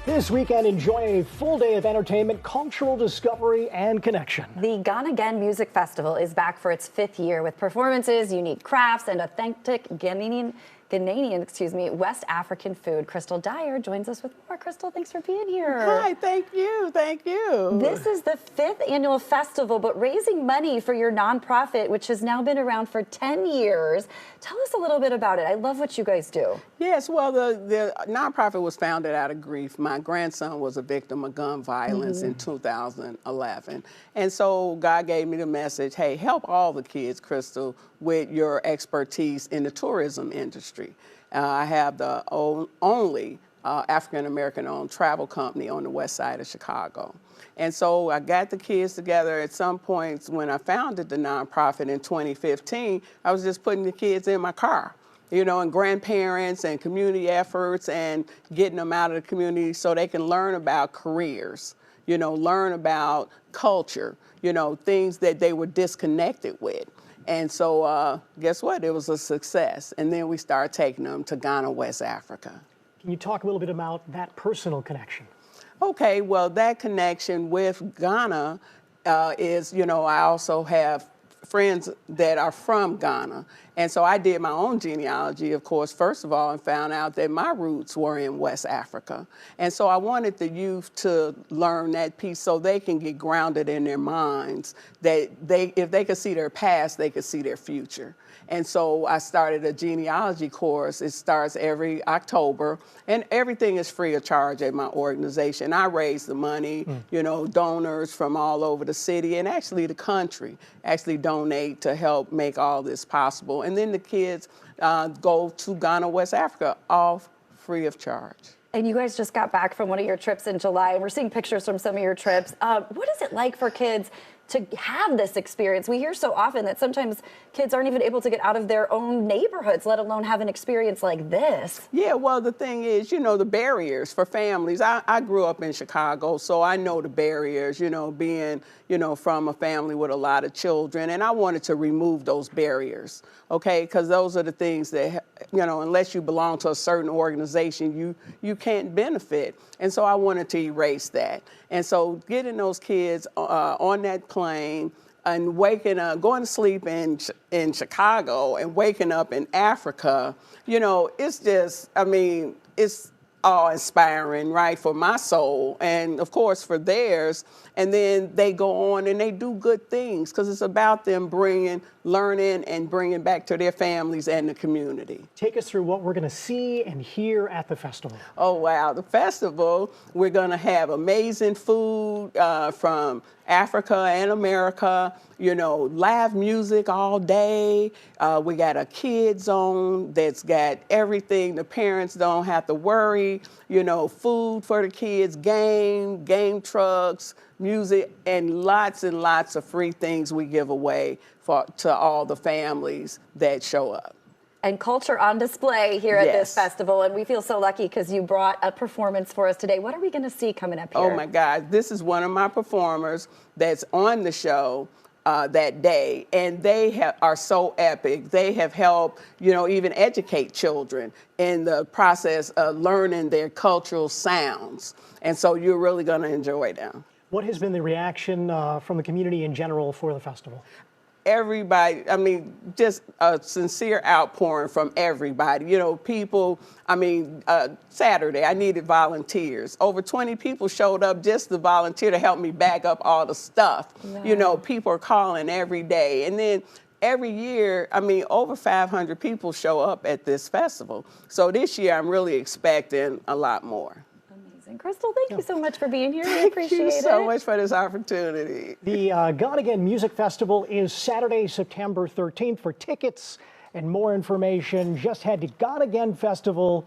This weekend, enjoy a full day of entertainment, cultural discovery, and connection. The Gone Again Music Festival is back for its 5th year with performances, unique crafts, and authentic Ghanaian, West African food. Crystal Dyer joins us with more. Crystal, thanks for being here. Hi, thank you. This is the 5th annual festival, but raising money for your nonprofit, which has now been around for 10 years. Tell us a little bit about it. I love what you guys do. Yes, well, the nonprofit was founded out of grief. My grandson was a victim of gun violence in 2011. And so God gave me the message, hey, help all the kids, Crystal, with your expertise in the tourism industry. I have the only African-American owned travel company on the west side of Chicago. And so I got the kids together at some points when I founded the nonprofit in 2015. I was just putting the kids in my car, you know, and grandparents and community efforts and getting them out of the community so they can learn about careers, you know, learn about culture, you know, things that they were disconnected with. And so guess what? It was a success. And then we started taking them to Ghana, West Africa. Can you talk a little bit about that personal connection? Okay, well, that connection with Ghana is, you know, I also have friends that are from Ghana. And so I did my own genealogy, of course, first of all, and found out that my roots were in West Africa. And so I wanted the youth to learn that piece so they can get grounded in their minds, that if they could see their past, they could see their future. And so I started a genealogy course. It starts every October, and everything is free of charge at my organization. I raise the money, you know, donors from all over the city and actually the country actually donate to help make all this possible. And then the kids go to Ghana, West Africa, all free of charge. And you guys just got back from one of your trips in July, and we're seeing pictures from some of your trips. What is it like for kids to have this experience? We hear so often that sometimes kids aren't even able to get out of their own neighborhoods, let alone have an experience like this. Yeah, well, the thing is, you know, the barriers for families. I grew up in Chicago, so I know the barriers, you know, being, you know, from a family with a lot of children. And I wanted to remove those barriers, okay? Because those are the things that, you know, unless you belong to a certain organization, you can't benefit. And so I wanted to erase that. And so getting those kids on that plane and waking up, going to sleep in Chicago and waking up in Africa, you know, it's just, I mean, it's awe-inspiring, right, for my soul and, of course, for theirs. And then they go on and they do good things because it's about them learning and bringing back to their families and the community. Take us through what we're going to see and hear at the festival. Oh, wow. The festival, we're going to have amazing food from Africa and America, you know, live music all day. We got a kid zone that's got everything. The parents don't have to worry, you know, food for the kids, game trucks, music, and lots of free things we give away to all the families that show up. And culture on display here at this festival. And we feel so lucky because you brought a performance for us today. What are we going to see coming up here? Oh, my God. This is one of my performers that's on the show that day. And they are so epic. They have helped, you know, even educate children in the process of learning their cultural sounds. And so you're really going to enjoy them. What has been the reaction from the community in general for the festival? Everybody, I mean, just a sincere outpouring from everybody. You know, people, I mean, Saturday, I needed volunteers. Over 20 people showed up just to volunteer to help me bag up all the stuff. Wow. You know, people are calling every day. And then every year, I mean, over 500 people show up at this festival. So this year, I'm really expecting a lot more. Crystal, thank you so much for being here. We appreciate it. Thank you so much for this opportunity. The Gone Again Music Festival is Saturday, September 13th. For tickets and more information, just head to GoneAgainFestival.com.